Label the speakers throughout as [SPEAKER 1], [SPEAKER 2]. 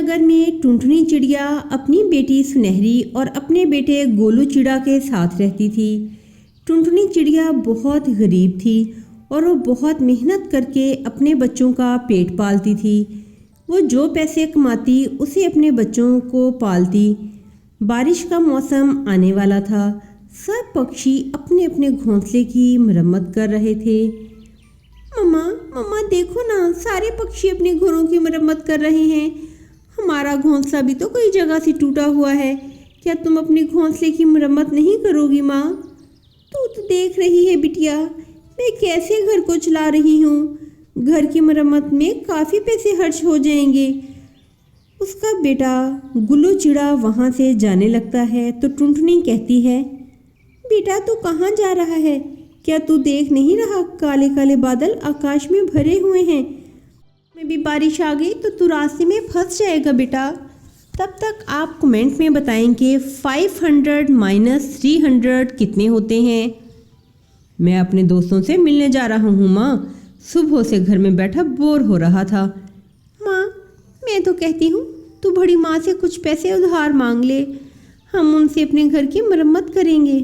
[SPEAKER 1] नगर में टुनटुनी चिड़िया अपनी बेटी सुनहरी और अपने बेटे गोलू चिड़ा के साथ रहती थी। टुनटुनी चिड़िया बहुत गरीब थी और वो बहुत मेहनत करके अपने बच्चों का पेट पालती थी। वो जो पैसे कमाती उसे अपने बच्चों को पालती। बारिश का मौसम आने वाला था। सब पक्षी अपने अपने घोंसले की मरम्मत कर रहे थे। मम्मा मम्मा देखो ना, सारे पक्षी अपने घरों की मरम्मत कर रहे हैं। हमारा घोंसला भी तो कई जगह से टूटा हुआ है। क्या तुम अपने घोंसले की मरम्मत नहीं करोगी माँ? तू तो देख रही है बिटिया, मैं कैसे घर को चला रही हूँ। घर की मरम्मत में काफ़ी पैसे खर्च हो जाएंगे। उसका बेटा गुल्लू चिड़ा वहाँ से जाने लगता है तो टुनटुनी कहती है, बेटा तू कहाँ जा रहा है? क्या तू देख नहीं रहा काले काले बादल आकाश में भरे हुए हैं? में भी बारिश आ गई तो तू रास्ते में फंस जाएगा बेटा। तब तक आप कमेंट में बताएं कि 500 माइनस 300 कितने होते हैं। मैं अपने दोस्तों से मिलने जा रहा हूँ माँ। सुबह से घर में बैठा बोर हो रहा था। माँ मैं तो कहती हूँ तू बड़ी माँ से कुछ पैसे उधार मांग ले, हम उनसे अपने घर की मरम्मत करेंगे।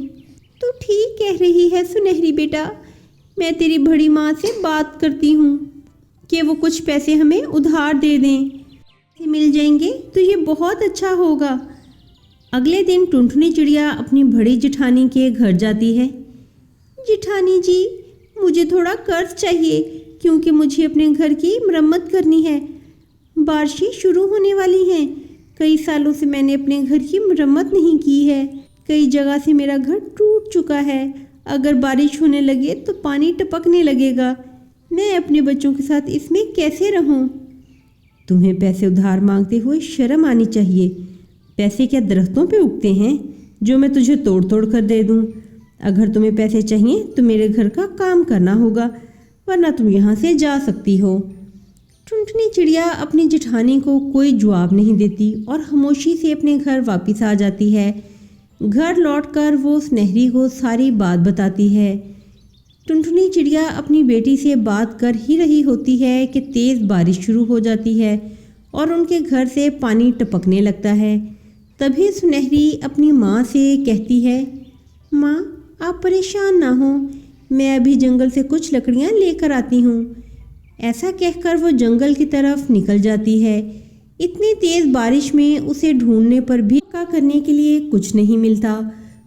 [SPEAKER 1] तू ठीक कह रही है सुनहरी बेटा, मैं तेरी बड़ी माँ से बात करती हूँ कि वो कुछ पैसे हमें उधार दे दें। मिल जाएंगे तो ये बहुत अच्छा होगा। अगले दिन टुनटुनी चिड़िया अपनी बड़ी जेठानी के घर जाती है। जेठानी जी, मुझे थोड़ा कर्ज चाहिए क्योंकि मुझे अपने घर की मरम्मत करनी है। बारिशें शुरू होने वाली हैं। कई सालों से मैंने अपने घर की मरम्मत नहीं की है। कई जगह से मेरा घर टूट चुका है। अगर बारिश होने लगे तो पानी टपकने लगेगा। मैं अपने बच्चों के साथ इसमें कैसे रहूं? तुम्हें पैसे उधार मांगते हुए शर्म आनी चाहिए। पैसे क्या दरख्तों पे उगते हैं जो मैं तुझे तोड़ तोड़ कर दे दूं? अगर तुम्हें पैसे चाहिए तो मेरे घर का काम करना होगा, वरना तुम यहाँ से जा सकती हो। टुनटुनी चिड़िया अपनी जेठानी को कोई जवाब नहीं देती और खामोशी से अपने घर वापस आ जाती है। घर लौटकर वो सुनहरी को सारी बात बताती है। टुनटुनी चिड़िया अपनी बेटी से बात कर ही रही होती है कि तेज़ बारिश शुरू हो जाती है और उनके घर से पानी टपकने लगता है। तभी सुनहरी अपनी माँ से कहती है, माँ आप परेशान ना हो, मैं अभी जंगल से कुछ लकड़ियाँ लेकर आती हूँ। ऐसा कहकर वो जंगल की तरफ निकल जाती है। इतनी तेज़ बारिश में उसे ढूंढने पर भी का करने के लिए कुछ नहीं मिलता।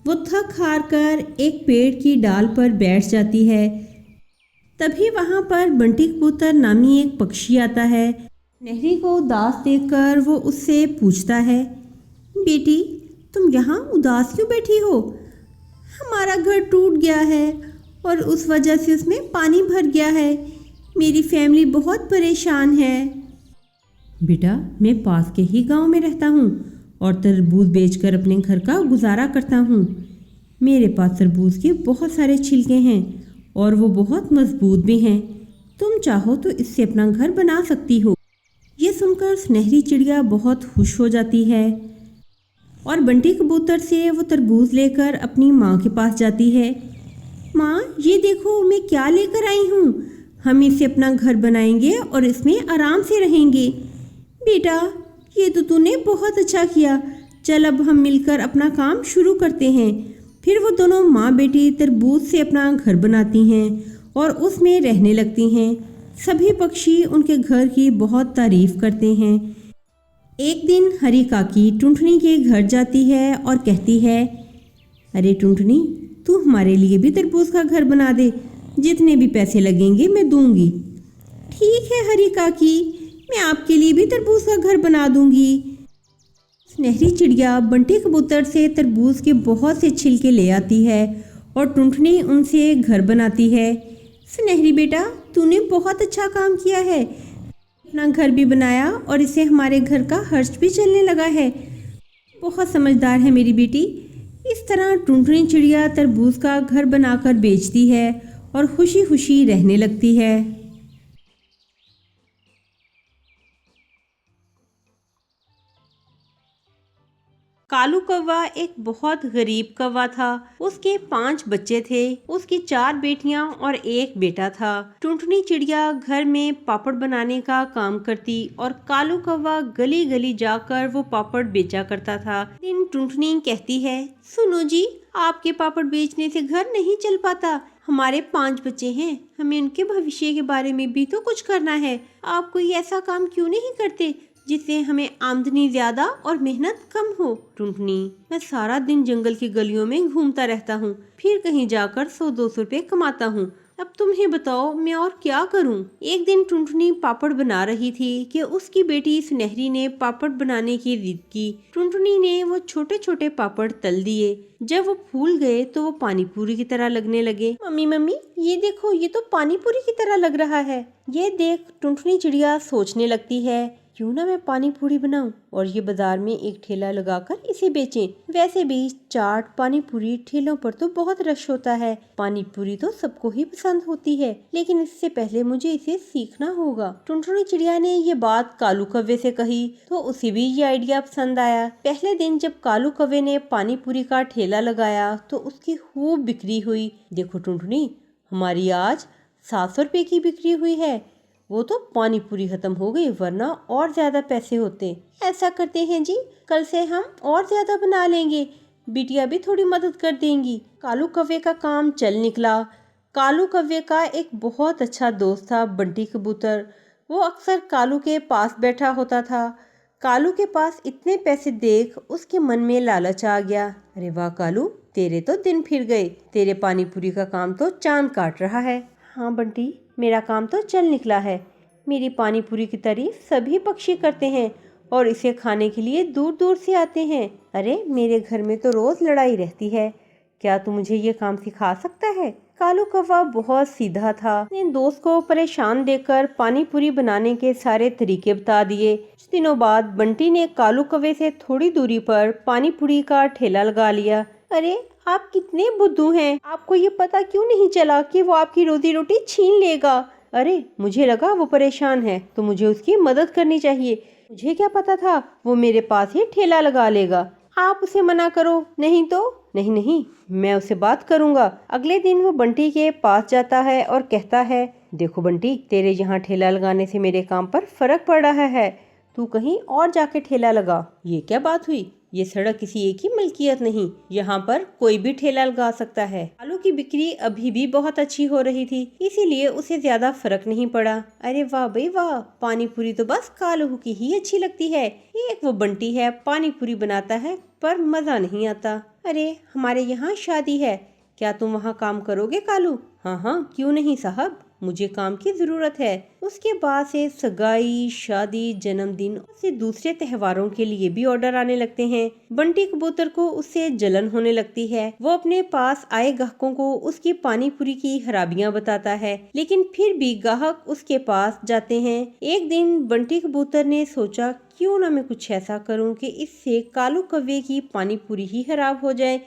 [SPEAKER 1] वो थक हार कर एक पेड़ की डाल पर बैठ जाती है। तभी वहाँ पर बंटी कबूतर नामी एक पक्षी आता है। सुनहरी को उदास देखकर वो उससे पूछता है, बेटी तुम यहाँ उदास क्यों बैठी हो? हमारा घर टूट गया है और उस वजह से उसमें पानी भर गया है। मेरी फैमिली बहुत परेशान है। बेटा मैं पास के ही गांव में रहता हूँ और तरबूज बेचकर अपने घर का गुजारा करता हूँ। मेरे पास तरबूज के बहुत सारे छिलके हैं और वो बहुत मजबूत भी हैं। तुम चाहो तो इससे अपना घर बना सकती हो। ये सुनकर सुनहरी चिड़िया बहुत खुश हो जाती है और बंटी कबूतर से वो तरबूज लेकर अपनी माँ के पास जाती है। माँ ये देखो मैं क्या लेकर आई हूँ। हम इससे अपना घर बनाएंगे और इसमें आराम से रहेंगे। बेटा ये तो तूने बहुत अच्छा किया। चल अब हम मिलकर अपना काम शुरू करते हैं। फिर वो दोनों माँ बेटी तरबूज से अपना घर बनाती हैं और उसमें रहने लगती हैं। सभी पक्षी उनके घर की बहुत तारीफ करते हैं। एक दिन हरी काकी टुनटुनी के घर जाती है और कहती है, अरे टुनटुनी तू हमारे लिए भी तरबूज का घर बना दे। जितने भी पैसे लगेंगे मैं दूंगी। ठीक है हरी काकी, मैं आपके लिए भी तरबूज का घर बना दूंगी। सुनहरी चिड़िया बंटी कबूतर से तरबूज के बहुत से छिलके ले आती है और टुनटुनी उनसे घर बनाती है। सुनहरी बेटा तूने बहुत अच्छा काम किया है। अपना घर भी बनाया और इससे हमारे घर का खर्च भी चलने लगा है। बहुत समझदार है मेरी बेटी। इस तरह टुनटुनी चिड़िया तरबूज का घर बनाकर बेचती है और खुशी खुशी रहने लगती है। कालू कौवा एक बहुत गरीब कौवा था। उसके 5 बच्चे थे। उसकी 4 बेटियां और 1 बेटा था। टुनटुनी चिड़िया घर में पापड़ बनाने का काम करती और कालू कौवा गली गली जाकर वो पापड़ बेचा करता था। दिन टुनटुनी कहती है, सुनो जी, आपके पापड़ बेचने से घर नहीं चल पाता। हमारे 5 बच्चे हैं, हमें उनके भविष्य के बारे में भी तो कुछ करना है। आप कोई ऐसा काम क्यों नहीं करते जिससे हमें आमदनी ज्यादा और मेहनत कम हो। टुनटुनी, मैं सारा दिन जंगल की गलियों में घूमता रहता हूँ, फिर कहीं जाकर 100-200 रुपए कमाता हूँ। अब तुम ही बताओ मैं और क्या करूँ। एक दिन टुनटुनी पापड़ बना रही थी कि उसकी बेटी सुनहरी ने पापड़ बनाने की जिद की। टुनटुनी ने वो छोटे छोटे पापड़ तल दिए। जब वो फूल गए तो वो पानी पूरी की तरह लगने लगे। मम्मी मम्मी, ये देखो, ये तो पानी पूरी की तरह लग रहा है। ये देख टुनटुनी चिड़िया सोचने लगती है, क्यों ना मैं पानी पूरी बनाऊं और ये बाजार में एक ठेला लगाकर इसे बेचें। वैसे भी चाट, पानी पूरी ठेलों पर तो बहुत रश होता है। पानी पूरी तो सबको ही पसंद होती है, लेकिन इससे पहले मुझे इसे सीखना होगा। टुनटुनी चिड़िया ने ये बात कालू कौवे से कही तो उसे भी ये आइडिया पसंद आया। पहले दिन जब कालू कौवे ने पानी पूरी का ठेला लगाया तो उसकी खूब बिक्री हुई। देखो टुनटुनी, हमारी आज 700 रुपए की बिक्री हुई है। वो तो पानी पूरी खत्म हो गई, वरना और ज्यादा पैसे होते। ऐसा करते हैं जी, कल से हम और ज्यादा बना लेंगे। बिटिया भी थोड़ी मदद कर देंगी। कालू कौवे का काम चल निकला। कालू कौवे का एक बहुत अच्छा दोस्त था, बंटी कबूतर। वो अक्सर कालू के पास बैठा होता था। कालू के पास इतने पैसे देख उसके मन में लालच आ गया। अरे वाह कालू, तेरे तो दिन फिर गए। तेरे पानी पूरी का काम तो चांद काट रहा है। हाँ बंटी, मेरा काम तो चल निकला है। मेरी पानी पूरी की तारीफ सभी पक्षी करते हैं और इसे खाने के लिए दूर दूर से आते हैं। अरे मेरे घर में तो रोज लड़ाई रहती है। क्या तू मुझे ये काम सिखा सकता है? कालू कौवा बहुत सीधा था। अपने दोस्त को परेशान देखकर पानी पूरी बनाने के सारे तरीके बता दिए। कुछ दिनों बाद बंटी ने कालू कौवे से थोड़ी दूरी पर पानी पूरी का ठेला लगा लिया। अरे आप कितने बुद्धू हैं, आपको ये पता क्यों नहीं चला कि वो आपकी रोजी रोटी छीन लेगा? अरे मुझे लगा वो परेशान है तो मुझे उसकी मदद करनी चाहिए। मुझे क्या पता था वो मेरे पास ही ठेला लगा लेगा। आप उसे मना करो, नहीं तो। नहीं नहीं, मैं उससे बात करूंगा। अगले दिन वो बंटी के पास जाता है और कहता है, देखो बंटी, तेरे यहाँ ठेला लगाने से मेरे काम पर फर्क पड़ रहा है। तू कहीं और जाके ठेला लगा। ये क्या बात हुई? ये सड़क किसी एक ही मलकियत नहीं, यहाँ पर कोई भी ठेला लगा सकता है। आलू की बिक्री अभी भी बहुत अच्छी हो रही थी, इसीलिए उसे ज्यादा फर्क नहीं पड़ा। अरे वाह भाई वाह, पानी पूरी तो बस कालू की ही अच्छी लगती है। एक वो बंटी है, पानी पूरी बनाता है पर मजा नहीं आता। अरे हमारे यहाँ शादी है, क्या तुम वहाँ काम करोगे कालू? हाँ हाँ, क्यों नहीं साहब, मुझे काम की जरूरत है। उसके बाद से सगाई, शादी, जन्मदिन से दूसरे त्योहारों के लिए भी ऑर्डर आने लगते हैं। बंटी कबूतर को उससे जलन होने लगती है। वो अपने पास आए ग्राहकों को उसकी पानी पूरी की खराबियां बताता है, लेकिन फिर भी ग्राहक उसके पास जाते हैं। एक दिन बंटी कबूतर ने सोचा, क्यों ना मैं कुछ ऐसा करूं कि इससे कालू कौवे की पानी पूरी ही खराब हो जाए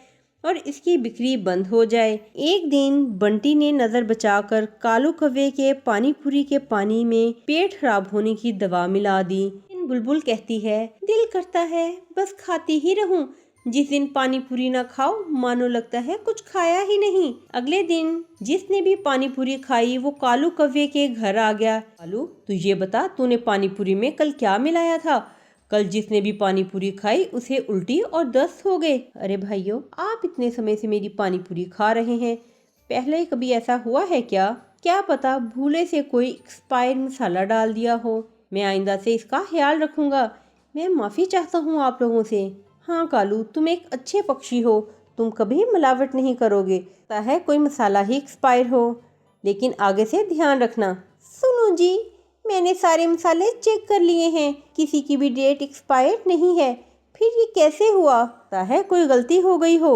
[SPEAKER 1] और इसकी बिक्री बंद हो जाए। एक दिन बंटी ने नजर बचाकर कालू कौवे के पानी पूरी के पानी में पेट खराब होने की दवा मिला दी। बुलबुल कहती है, दिल करता है बस खाती ही रहूं। जिस दिन पानी पूरी ना खाओ, मानो लगता है कुछ खाया ही नहीं। अगले दिन जिसने भी पानी पूरी खाई वो कालू कौवे के घर आ गया। कालू, तू ये बता, तूने पानी पूरी में कल क्या मिलाया था? कल जिसने भी पानी पूरी खाई उसे उल्टी और दस्त हो गए। अरे भाइयों, आप इतने समय से मेरी पानी पूरी खा रहे हैं, पहले कभी ऐसा हुआ है क्या? क्या पता भूले से कोई एक्सपायर मसाला डाल दिया हो। मैं आइंदा से इसका ख्याल रखूंगा। मैं माफ़ी चाहता हूँ आप लोगों से। हाँ कालू, तुम एक अच्छे पक्षी हो, तुम कभी मिलावट नहीं करोगे। पता है कोई मसाला ही एक्सपायर हो, लेकिन आगे से ध्यान रखना। सुनो जी, मैंने सारे मसाले चेक कर लिए हैं, किसी की भी डेट एक्सपायर्ड नहीं है। फिर ये कैसे हुआ? पता है कोई गलती हो गई हो।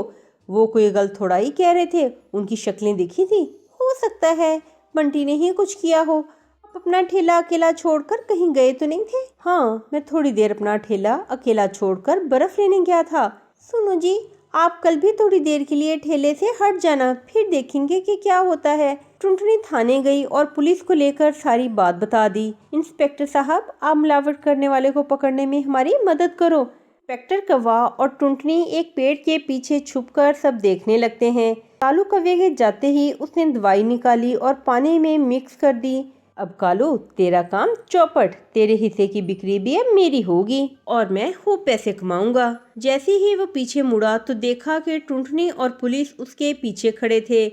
[SPEAKER 1] वो कोई गलत थोड़ा ही कह रहे थे, उनकी शक्लें दिखी थी। हो सकता है बंटी ने ही कुछ किया हो। आप अपना ठेला अकेला छोड़कर कहीं गए तो नहीं थे? हाँ, मैं थोड़ी देर अपना ठेला अकेला छोड़कर बर्फ लेने गया था। सुनो जी, आप कल भी थोड़ी देर के लिए ठेले से हट जाना, फिर देखेंगे कि क्या होता है। टुनटुनी थाने गई और पुलिस को लेकर सारी बात बता दी। इंस्पेक्टर साहब, आप मिलावट करने वाले को पकड़ने में हमारी मदद करो। इंस्पेक्टर कौवा और टुनटुनी एक पेड़ के पीछे छुपकर सब देखने लगते हैं। कालू कौवे के जाते ही उसने दवाई निकाली और पानी में मिक्स कर दी। अब कालू, तेरा काम चौपट, तेरे हिस्से की बिक्री भी अब मेरी होगी और मैं खूब पैसे कमाऊंगा। जैसे ही वो पीछे मुड़ा तो देखा कि टुनटुनी और पुलिस उसके पीछे खड़े थे।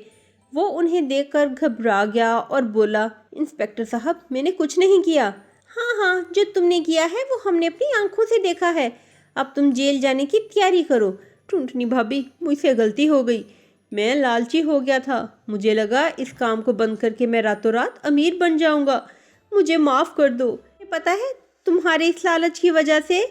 [SPEAKER 1] वो उन्हें देखकर घबरा गया और बोला, इंस्पेक्टर साहब, मैंने कुछ नहीं किया। हाँ हाँ, जो तुमने किया है वो हमने अपनी आंखों से देखा है। अब तुम जेल जाने की तैयारी करो। टुनटुनी भाभी, मुझसे गलती हो गई, मैं लालची हो गया था। मुझे लगा इस काम को बंद करके मैं रातों रात अमीर बन जाऊंगा। मुझे माफ़ कर दो। पता है, तुम्हारे इस लालच की वजह से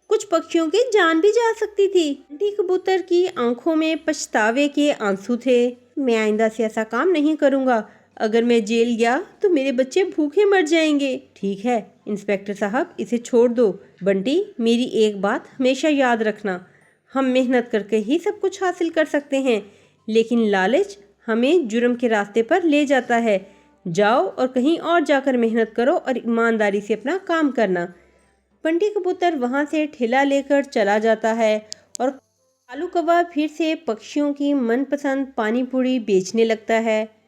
[SPEAKER 1] कुछ पक्षियों की जान भी जा सकती थी। बंटी कबूतर की आंखों में पछतावे के आंसू थे। मैं आइंदा से ऐसा काम नहीं करूंगा। अगर मैं जेल गया तो मेरे बच्चे भूखे मर जाएंगे। ठीक है इंस्पेक्टर साहब, इसे छोड़ दो। बंटी, मेरी एक बात हमेशा याद रखना, हम मेहनत करके ही सब कुछ हासिल कर सकते हैं, लेकिन लालच हमें जुर्म के रास्ते पर ले जाता है। जाओ और कहीं और जाकर मेहनत करो और ईमानदारी से अपना काम करना। बंटी कबूतर वहाँ से ठेला लेकर चला जाता है और कालू कौवा फिर से पक्षियों की मनपसंद पानी पूरी बेचने लगता है।